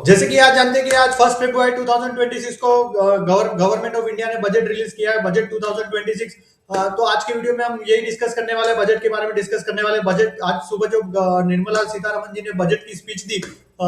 जैसे कि आज जानते हैं कि आज 1 फरवरी 2026 को गवर्नमेंट ऑफ इंडिया ने बजट रिलीज किया है, बजट 2026। तो आज के वीडियो में हम यही डिस्कस करने वाले हैं, बजट के बारे में डिस्कस करने वाले हैं। बजट आज सुबह जो निर्मला सीतारमण जी ने बजट की स्पीच दी,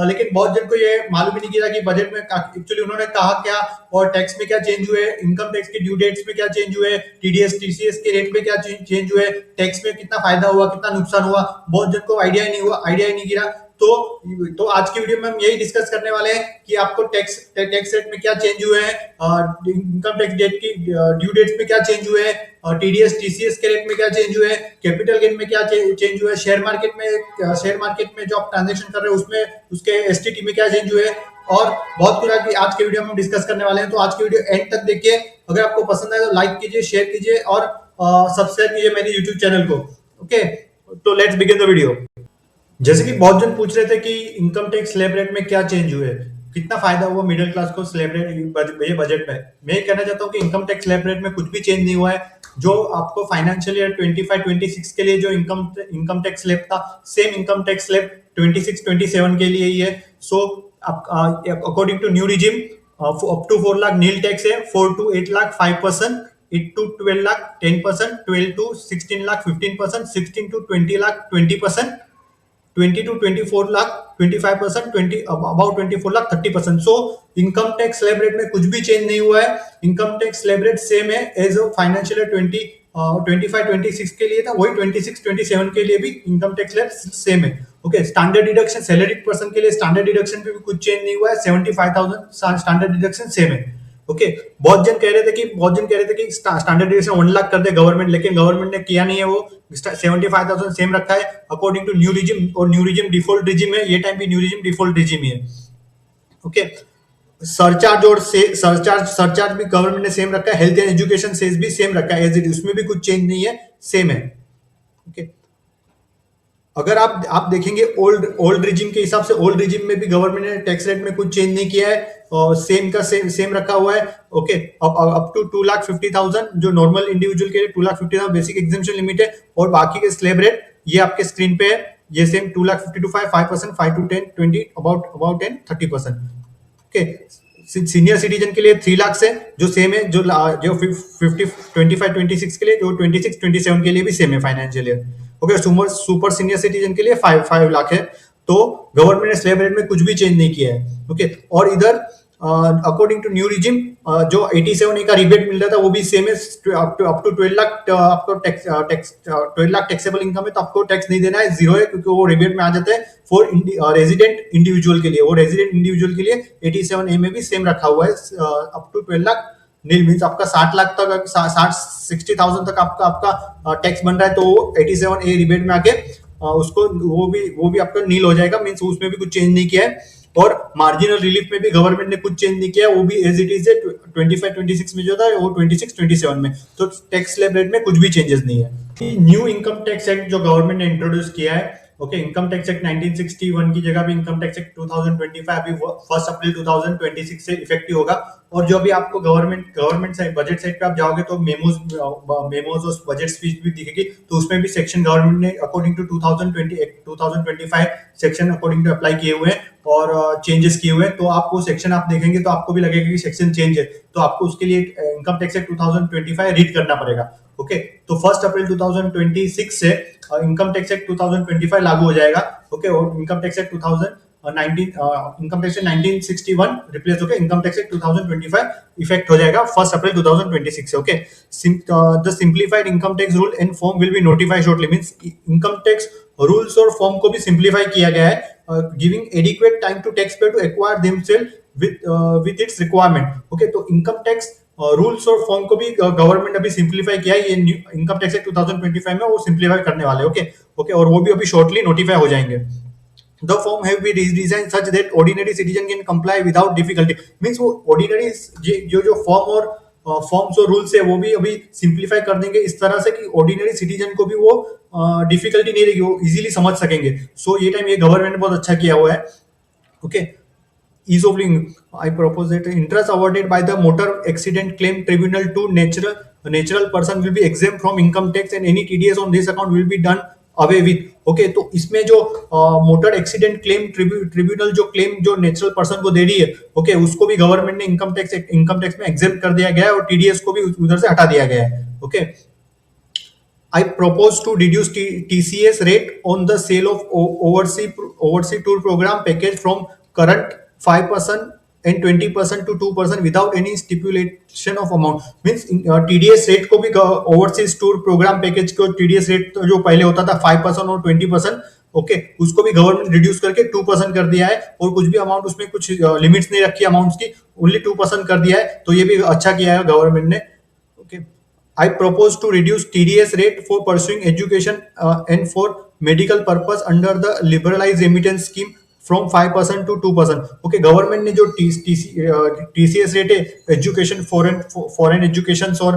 लेकिन बहुत जन को ये मालूम ही नहीं किया कि बजट में एक्चुअली उन्होंने कहा क्या और टैक्स में क्या चेंज हुए, इनकम टैक्स के ड्यू डेट्स में क्या चेंज हुए, टीडीएस टीसीएस के रेट में क्या चेंज हुए, टैक्स में कितना फायदा हुआ, कितना नुकसान हुआ, बहुत जन को आइडिया ही नहीं गिरा। तो आज की वीडियो में हम यही डिस्कस करने वाले हैं कि आपको टैक्स रेट में क्या चेंज हुए हैं, इनकम टैक्स डेट की ड्यू डेट्स में क्या चेंज हुए हैं, टीडीएस टीसीएस के रेट में क्या चेंज हुए हैं, कैपिटल गेन में क्या चेंज हुए, शेयर मार्केट में जो आप ट्रांजेक्शन कर रहे हैं उसमें उसके एसटीटी में क्या चेंज हुए, और बहुत कुछ आज के वीडियो में डिस्कस करने वाले हैं। तो आज की वीडियो एंड तक देखिए। अगर आपको पसंद आए तो लाइक कीजिए, शेयर कीजिए और सब्सक्राइब कीजिए मेरे यूट्यूब चैनल को। ओके, तो लेट्स बिगिन द वीडियो। जैसे कि बहुत जन पूछ रहे थे कि इनकम टैक्स स्लैब रेट में क्या चेंज हुए, कितना फायदा हुआ मिडिल क्लास को स्लैब रेट ये बजट में। मैं ये कहना चाहता हूँ कि इनकम टैक्स स्लैब रेट में कुछ भी चेंज नहीं हुआ है। जो आपको फाइनेंशियल ईयर 25-26 के लिए जो इनकम टैक्स स्लैब था, सेम इनकम टैक्स स्लैब 26-27 के लिए ही है। So according to new regime up to 4 lakh nil tax है, 4 to 8 lakh 5%, 8 to 12 lakh 10%, 12 to 16 lakh 15%, 16 to 20 lakh 20%, 20 to 24 lakh 25%, 20 about 24 lakh 30%। So income tax slab rate में कुछ भी चेंज नहीं हुआ है। Income tax slab rate same है एज फाइनेंशियल ईयर 25-26 के लिए था, वही 26-27 के लिए भी इनकम टैक्स स्लैब सेम है। Okay, standard deduction salary person के लिए स्टैंडर्ड डिडक्शन पे भी कुछ चेंज नहीं हुआ है, 75,000 स्टैंडर्ड डिडक्शन सेम है। ओके, बहुत जन कह रहे थे कि स्टैंडर्ड डिडक्शन 1 लाख कर दे गवर्नमेंट, लेकिन गवर्नमेंट ने किया नहीं है। वो 75,000 सेम रखा है अकॉर्डिंग टू न्यू रिजिम, और न्यू रिजिम डिफॉल्ट रिजिम है, ये टाइम भी न्यू रिजिम डिफॉल्ट रिजिम ही है। ओके, सरचार्ज भी गवर्नमेंट ने सेम रखा है, हेल्थ एंड एजुकेशन सेस भी सेम रखा है एज इट, उसमें भी कुछ चेंज नहीं है, सेम है। ओके, अगर आप देखेंगे ओल्ड रिजिम के हिसाब से, ओल्ड रिजिम में भी गवर्नमेंट ने टैक्स रेट में कुछ चेंज नहीं किया है, और सेम रखा हुआ है। ओके, अप टू 2,50,000 जो नॉर्मल इंडिविजुअल के लिए 2,50,000 बेसिक एग्जेम्पशन लिमिट है, और बाकी के स्लैब रेट ये आपके स्क्रीन पे है, ये same 2,50,000 to 5%, 5 to 10, 20, about 10, 30%। Okay, senior citizen के लिए 3 लाख से जो सेम है, जो 25-26 के लिए, जो 26-27 के लिए भी सेम है financial year. Okay, super senior citizen के लिए 5 लाख है। तो गवर्नमेंट ने स्लैब रेट में कुछ भी चेंज नहीं किया है। ओके, और इधर अकॉर्डिंग टू न्यू रिजिम जो 87A का रिबेट मिल रहा था वो भी सेम है, अप टू 12 लाख आपको टैक्स 12 लाख टैक्सेबल इनकम है तो आपको टैक्स नहीं देना है, जीरो है, क्योंकि वो रिबेट में आ जाता है फॉर रेजिडेंट इंडिविजुअल के लिए। वो रेजिडेंट इंडिविजुअल के लिए 87A में भी सेम रखा हुआ है, up to 12 lakh nil means आपका 60 लाख तक, 60,000 तक आपका टैक्स बन रहा है, तो 87A रिबेट में आके उसको वो भी आपका नील हो जाएगा, मीन्स उसमें भी कुछ चेंज नहीं किया है। और मार्जिनल रिलीफ में भी गवर्नमेंट ने कुछ चेंज नहीं किया, वो भी एज इट इज है 25-26 में जो था वो 26-27 में। तो टैक्स स्लैब रेट में कुछ भी चेंजेस नहीं है। न्यू इनकम टैक्स एक्ट जो गवर्नमेंट ने इंट्रोड्यूस किया है, ओके, इनकम टैक्स एक्ट 1961 की जगह भी इनकम टैक्स एक्ट 2025 अभी 1 अप्रैल 2026 से इफेक्टिव होगा। और जो भी आपको गवर्नमेंट साइड बजट साइड पे आप जाओगे तो मेमोज और बजट स्पीच भी दिखेगी, तो उसमें भी सेक्शन गवर्नमेंट ने according to 2025 section according to apply किए हुए हैं और चेंजेस किए हुए हैं। तो आप वो सेक्शन आप देखेंगे तो आपको भी लगेगा कि सेक्शन चेंज है, तो आपको उसके लिए इनकम टैक्स एक्ट 2025 रीड करना पड़ेगा। ओके, तो 1 अप्रैल 2026 से इनकम टैक्स एक्ट 2025 लागू हो जाएगा। ओके, और इनकम टैक्स एक्ट 1961 रिप्लेस होकर इनकम टैक्स एक्ट 2025 इफेक्ट हो जाएगा 1 अप्रैल 2026 से। Okay, the simplified income tax rule and form will be notified shortly, means income tax rules और फॉर्म को भी सिंप्लीफाई किया गया है, giving adequate time to tax payer to acquire themselves with its requirement. Okay, तो income tax rules और form को भी गवर्नमेंट अभी सिंप्लीफाई किया है, ये इनकम टैक्स एक्ट 2025 में वो सिंप्लीफाई करने वाले। ओके, और वो भी अभी शॉर्टली नोटिफाई हो जाएंगे। The form have been redesigned such that ordinary citizen can comply without difficulty, means वो ordinary जो फॉर्म और फॉर्म्स और रूल्स है वो भी अभी सिंप्लीफाई कर देंगे इस तरह से कि ऑर्डिनरी सिटीजन को भी वो डिफिकल्टी नहीं रहेगी, वो इजीली समझ सकेंगे। सो ये टाइम ये गवर्नमेंट ने बहुत अच्छा किया हुआ है। Okay, ease of living, I propose that interest awarded by the motor accident claim tribunal to natural person will be exempt from income tax, and any TDS on this account will be done away with. Okay, तो इसमें जो motor accident claim tribunal जो claim जो natural person को दे रही है, okay, उसको भी गवर्नमेंट ने इनकम टैक्स में एग्जेम्प्ट कर दिया गया है और टीडीएस को भी उधर से हटा दिया गया है। Okay, I propose to reduce TCS rate on the sale of overseas tour program package from current 5% and 20% to 2% without any stipulation of amount. Means TDS rate को भी overseas tour program package को TDS rate जो पहले होता था 5% और 20%, okay, उसको भी गवर्नमेंट रिड्यूस करके 2% कर दिया है और कुछ भी अमाउंट उसमें कुछ लिमिट्स नहीं रखी अमाउंट्स की, ओनली 2% कर दिया है। तो ये भी अच्छा किया है गवर्नमेंट ने। Okay, I propose to reduce TDS rate for pursuing education and for medical purpose under the liberalized remittance scheme from 5% to 2%. Okay, government ने जो TCS रेट है एजुकेशन फॉरेन एजुकेशन और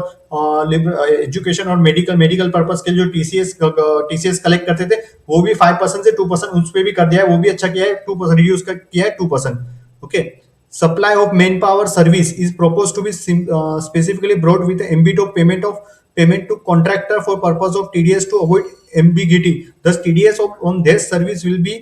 एजुकेशन और मेडिकल पर्पस के जो TCS collect करते थे वो भी 5% से 2% उस पर भी कर दिया है, वो भी अच्छा किया है, 2% रिड्यूस किया है 2%। Okay, supply of manpower service is proposed to be specifically brought with the ambit of payment to contractor for purpose of TDS to avoid ambiguity. Thus, TDS on this service will be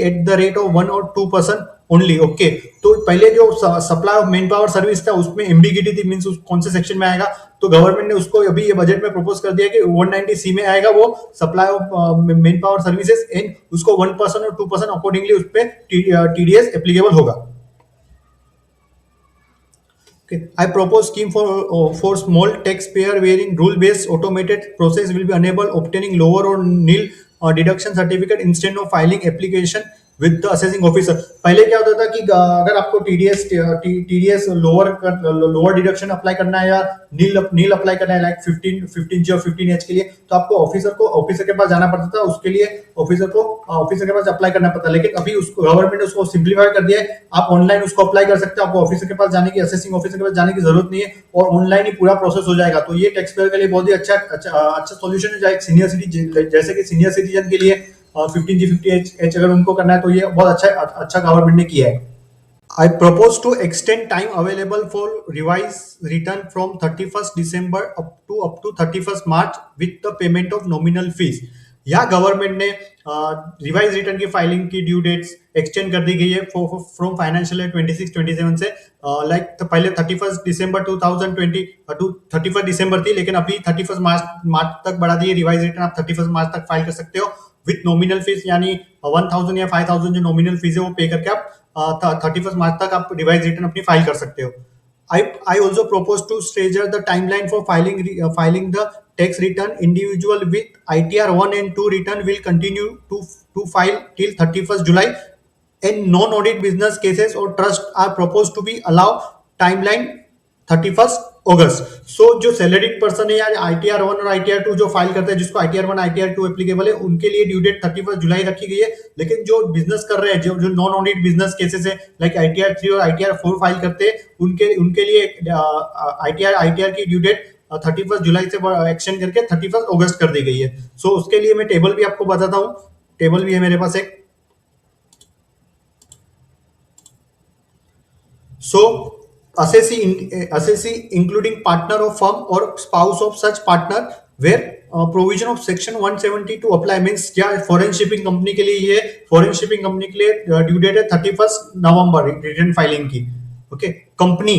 at the rate of 1 or 2% only. Okay, तो पहले जो supply of main power service था उसमें ambiguity थी, means कौन से section में आएगा, तो गवर्नमेंट ने उसको अभी ये बजट में प्रपोज कर दिया कि 190C में आएगा वो supply of main power services and उसको 1% और 2% अकॉर्डिंगली उस पर TDS एप्लीकेबल होगा। Okay. I propose scheme for small taxpayer wherein rule-based automated process will be enable obtaining lower or nil deduction certificate instead of filing application with the assessing officer. पहले क्या होता था कि अगर आपको TDS लोअर डिडक्शन अप्लाई करना है या नील अप्लाई करना है लाइक 15G और 15H के लिए, तो आपको ऑफिसर के पास जाना पड़ता था, उसके लिए ऑफिसर के पास अप्लाई करना पड़ता। लेकिन अभी उसको गवर्नमेंट ने उसको सिंप्लीफाई कर दिया है, आप ऑनलाइन उसको अप्लाई कर सकते हो, आपको ऑफिसर के पास जाने की असेसिंग ऑफिसर के पास जाने की जरूरत नहीं है और ऑनलाइन ही पूरा प्रोसेस हो जाएगा। तो ये टैक्स पेयर के लिए बहुत ही अच्छा सॉल्यूशन है, जैसे कि सीनियर सिटीजन के लिए 15G 50H अगर उनको करना है तो ये बहुत अच्छा गवर्नमेंट ने किया है। I propose to extend time available for revised return from 31st December up to 31st March with the payment of nominal fees. यहाँ गवर्नमेंट ने रिवाइज रिटर्न की फाइलिंग की ड्यू डेट्स एक्सटेंड कर दी गई है फ्रॉम फाइनेंशियल ईयर 26-27 से, like तो पहले 31 दिसंबर 2020 टू 31 दिसंबर थी, लेकिन अभी 31 मार्च तक बढ़ा दी है। रिवाइज रिटर्न आप 31 मार्च तक फाइल कर सकते हो विथ नॉमिनल फीस, यानी 1000 या 5000 जो नॉमिनल फीस है वो पे करके आप 31 मार्च तक आप रिवाइज रिटर्न अपनी फाइल कर सकते हो। I also propose to stagger the timeline for filing the tax return. Individual with ITR 1 and 2 return will continue to file till 31st July, and non-audit business cases or trust are proposed to be allowed timeline 31st अगस्त। सो जो salaried person है या ITR 1 और ITR 2 जो file करते हैं, जिसको ITR 1 ITR 2 applicable है, उनके लिए ड्यू डेट 31 जुलाई रखी गई है। लेकिन जो बिजनेस कर रहे हैं, जो नॉन ऑडिट बिजनेस केसेस है लाइक ITR 3 और ITR 4 फाइल करते हैं, उनके लिए ITR की ड्यू डेट 31 जुलाई से एक्सटेंड करके 31 अगस्त कर दी गई है। सो उसके लिए मैं टेबल भी आपको बताता हूँ, टेबल भी है मेरे पास एक। सो assessee including partner of firm or spouse of such partner where provision of section 170 to apply, means क्या फॉरेन शिपिंग कंपनी के लिए, ये फॉरेन शिपिंग कंपनी के लिए ड्यू डेट है 31 नवंबर रिटर्न फाइलिंग की। Okay, company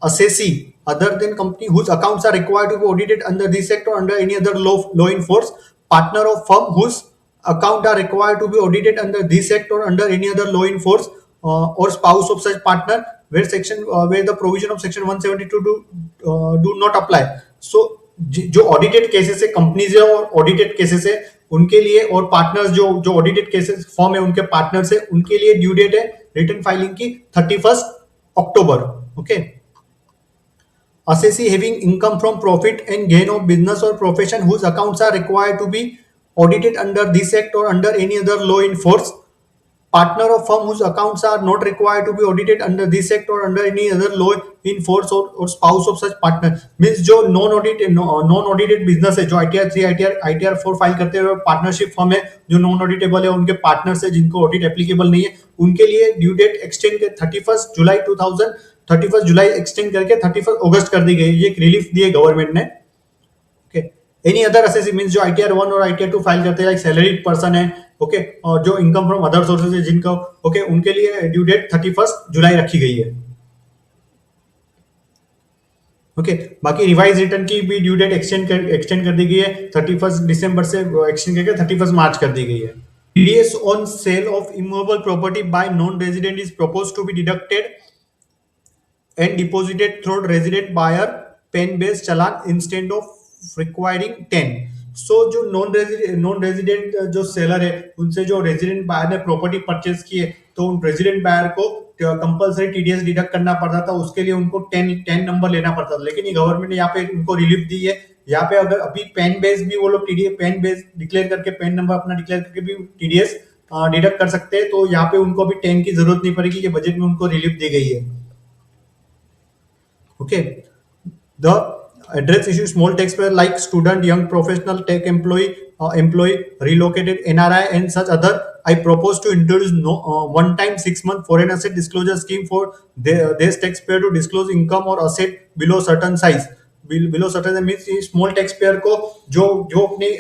assessee other than company whose accounts are required to be audited under this act or under any other law in force, partner of firm whose account are required to be audited under this act or under any other law in force, or spouse of such partner where the provision of section 172 do not apply. So जो audited cases है, companies है और audited cases है उनके लिए, और partners जो audited cases form है उनके पार्टनर्स है, उनके लिए ड्यू डेट है रिटर्न फाइलिंग की 31 अक्टूबर। Okay, assessee having income from profit and gain of business or profession whose accounts are required to be audited under this act or under any other law in force, partner of firm whose accounts are not required to be audited under this act or under any other law in force, or spouse of such partner, means जो non audited business है, जो ITR 3 ITR 4 file करते हैं, partnership firm है जो non auditable है, उनके partners है जिनको ऑडिट एप्लीकेबल नहीं है, उनके लिए ड्यू डेट एक्सटेंड 31 जुलाई एक्सटेंड करके 31 अगस्त कर दी गई। ये एक रिलीफ दी है गवर्नमेंट ने। Okay, any other assessee means जो आईटीआर 1 और आईटीआर 2 फाइल करते हैं, लाइक सैलरीड पर्सन है, ओके, और जो इनकम फ्रॉम अदर सोर्सेज है जिनका, ओके, उनके लिए ड्यू डेट 31 जुलाई रखी गई है। ओके, बाकी रिवाइज रिटर्न की भी ड्यू डेट एक्सटेंड कर दी गई है, 31 दिसंबर से एक्सटेंड करके 31 मार्च कर दी गई है। TDS on sale of immovable property by non-resident is proposed to be deducted and deposited through resident buyer pen based challan instead of requiring 10। सो जो नॉन रेजिडेंट जो सेलर है उनसे जो रेजिडेंट बायर ने प्रॉपर्टी परचेज की है, तो उन रेजिडेंट बायर को कंपलसरी टीडीएस डिडक्ट करना पड़ता था, उसके लिए उनको 10 नंबर लेना पड़ता था। लेकिन ये गवर्नमेंट ने यहाँ पे उनको रिलीफ दी है। यहाँ पे अगर अभी पेन बेस भी वो लोग टीडीएस पेन बेस डिक्लेयर करके पेन नंबर अपना डिक्लेयर करके भी टीडीएस डिडक्ट कर सकते हैं, तो यहाँ पे उनको अभी 10 की जरूरत नहीं पड़ेगी, ये बजट में उनको रिलीफ दी गई है। Okay, the address issue small taxpayer like student, young professional, tech employee, relocated NRI and such other. I propose to introduce one-time 6-month foreign asset disclosure scheme for this taxpayer to disclose income or asset below certain size. Below certain means small tax payer को जो जो अपने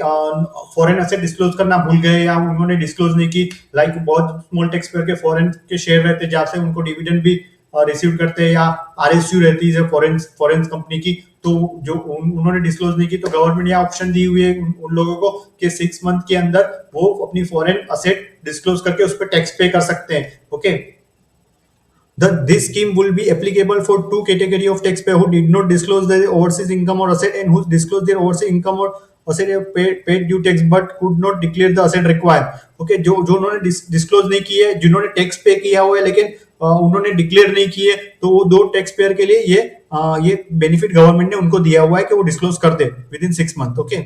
foreign asset disclose करना भूल गए या उन्होंने disclose नहीं की, लाइक बहुत स्मॉल टैक्स पेयर के फॉरेन के शेयर रहते हैं जहाँ से उनको डिविडेंड भी रिसीव करते हैं, या आरएसयू रहती है फॉरेन कंपनी की, तो जो उन्होंने डिस्क्लोज नहीं की, तो गवर्नमेंट यह ऑप्शन दी हुई है उन लोगों को कि 6 मंथ के अंदर वो अपनी फॉरेन असेट डिस्क्लोज करके उस पर टैक्स पे कर सकते हैं। Okay, this scheme will be applicable for two category of taxpayer who did not disclose their overseas income or asset and who disclosed their overseas income or asset paid due tax but could not declare the asset required। Okay, जो उन्होंने disclose नहीं की है, जिन्होंने tax पे किया हुआ है लेकिन उन्होंने डिक्लेयर नहीं किए, तो वो दो टैक्स पेयर के लिए ये बेनिफिट गवर्नमेंट ने उनको दिया हुआ है कि वो डिस्क्लोज कर दे within 6 month. Okay,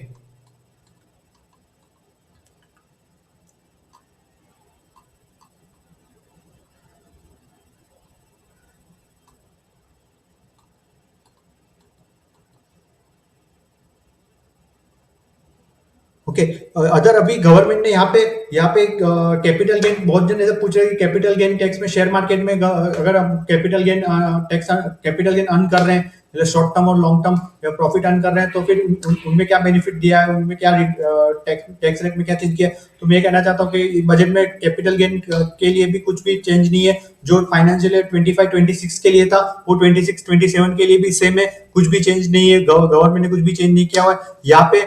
okay, other अभी गवर्नमेंट ने यहाँ पे कैपिटल गेन, बहुत जन ऐसे पूछ रहे हैं कि कैपिटल गेन टैक्स में शेयर मार्केट में अगर हम कैपिटल गेन अर्न कर रहे हैं, शॉर्ट टर्म और लॉन्ग टर्म प्रॉफिट अर्न कर रहे हैं, तो फिर उनमें क्या बेनिफिट दिया है, उनमें क्या टैक्स रेट में क्या चेंज किया है। तो मैं ये कहना चाहता हूँ कि बजट में कैपिटल गेन के लिए भी कुछ भी चेंज नहीं है। जो फाइनेंशियल ईयर 25-26 के लिए था वो 26-27 के लिए भी सेम है, कुछ भी चेंज नहीं है। गवर्नमेंट ने कुछ भी चेंज नहीं किया हुआ है यहाँ पे।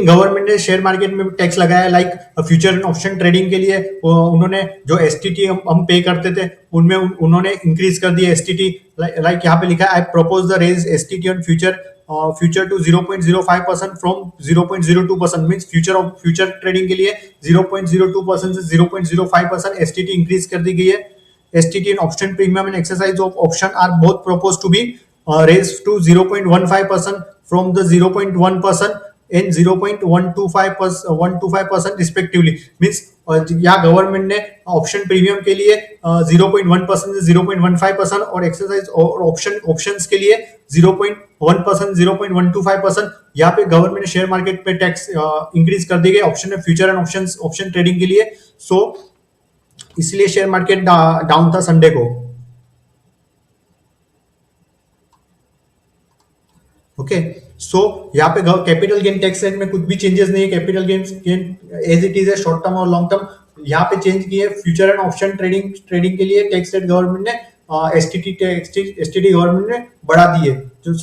गवर्नमेंट ने शेयर मार्केट में टैक्स लगाया, like future and option trading के लिए उन्होंने जो एसटीटी हम पे करते थे उनमें उन्होंने इंक्रीज कर दिया एसटीटी। लाइक यहाँ पे लिखा है, I propose the raise STT on future to 0.05% from 0.02%। Means future trading के लिए 0.02% से 0.05% एसटीटी इंक्रीज कर दी गई है। STT and option premium and exercise of option are both propose to be raise to 0.15% from the 0.1% in 0.125% respectively. Means यहाँ government ने option premium के लिए 0.1% से 0.15% और एक्सरसाइज और ऑप्शंस के लिए 0.1% 0.125% यहाँ पे गवर्नमेंट ने शेयर मार्केट पे टैक्स इंक्रीज कर दी गई ऑप्शन में फ्यूचर एंड ऑप्शन ट्रेडिंग के लिए। सो इसलिए शेयर मार्केट डाउन था संडे को। ओके, सो यहाँ पे कैपिटल गेन टैक्स रेट में कुछ भी चेंजेस नहीं है। Capital gain as it is है, शॉर्ट टर्म और लॉन्ग टर्म। यहाँ पे चेंज किए फ्यूचर एंड ऑप्शन ट्रेडिंग के लिए टैक्स रेट गवर्नमेंट ने एसटीटी गवर्नमेंट ने बढ़ा दी है। जो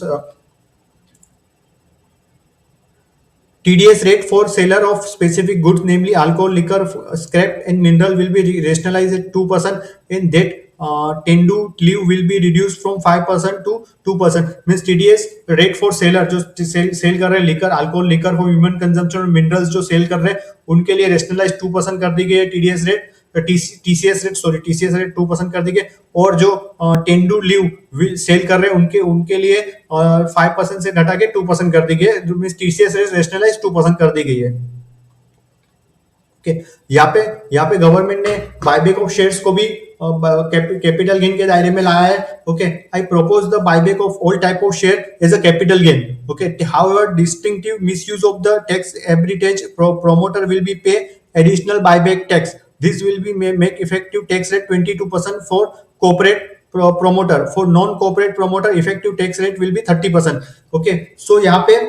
TDS rate for seller of specific goods, namely alcohol, liquor, scrap, and mineral, will be rationalized at 2%, and that tend to leave will be reduced from 5% to 2%। Means TDS rate for seller जो cell कर रहे हैं liquor, alcohol, liquor for human consumption और minerals जो cell कर रहे हैं उनके लिए रेशनलाइज 2% कर दी गई है। TDS रेट TCS रेट 2% कर दी गई, और जो टेंड टू लीव सेल कर रहे हैं उनके लिए 5% से घटा के 2% कर दी गई है। मींस TCS रेट रेशनलाइज 2% कर दी गई है। ओके, यहाँ पे गवर्नमेंट ने बायबैक ऑफ शेयर्स को भी कैपिटल गेन के दायरे में लाया है। Okay, I propose the buyback of all type of share as a capital gain. Okay, however distinctive misuse of the tax एब्रिटेज promoter will be pay additional buyback tax. This will be make effective tax rate 22% for corporate promoter. For non-corporate promoter, effective tax rate will be 30%. Okay, so यहाँ पे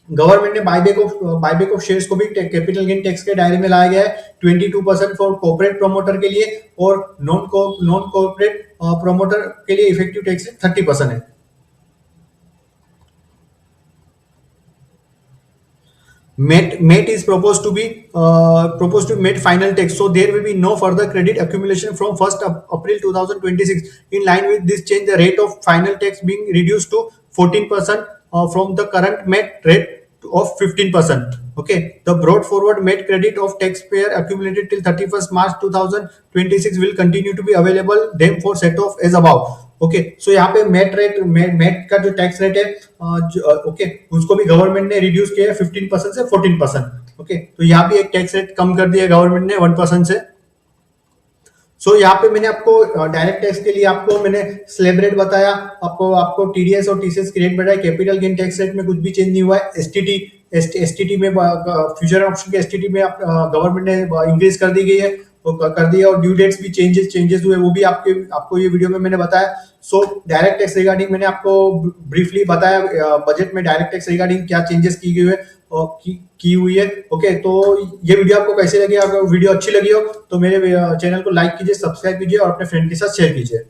government ने buyback of shares को भी capital gain tax के दायरे में लाया गया है 22% फॉर कॉर्पोरेट प्रमोटर के लिए, और नॉन कॉर्पोरेट प्रमोटर के लिए इफेक्टिव टैक्स 30% है। MET is proposed to MET final tax, so there will be no further credit accumulation from 1st April 2026. In line with this change, the rate of final tax being reduced to 14% from the current MET rate of 15%. Okay, the brought forward MET credit of taxpayer accumulated till 31st March 2026 will continue to be available them for set off as above. Okay, so यहाँ पे met का जो tax rate है okay, उसको भी government ने reduce किया है 15% से 14%। ओके, तो यहाँ भी एक टैक्स रेट कम कर दिया गवर्नमेंट ने 1% से। सो यहाँ पे मैंने आपको डायरेक्ट टैक्स के लिए आपको मैंने स्लैब रेट बताया, आपको टीडीएस और टीसीएस की रेट बताया। कैपिटल गेन टैक्स रेट में कुछ भी चेंज नहीं हुआ है। एसटीटी में फ्यूचर ऑप्शन के एसटीटी में गवर्नमेंट ने इंक्रीज कर दी गई है, कर दिया, और ड्यू डेट्स भी चेंजेस हुए, वो भी आपको ये वीडियो में मैंने बताया। सो डायरेक्ट टैक्स रिगार्डिंग मैंने आपको ब्रीफली बताया, बजट में डायरेक्ट टैक्स रिगार्डिंग क्या चेंजेस की गई है और की हुई है। ओके, तो ये वीडियो आपको कैसे लगी? अगर वीडियो अच्छी लगी हो तो मेरे चैनल को लाइक कीजिए, सब्सक्राइब कीजिए और अपने फ्रेंड के साथ शेयर कीजिए।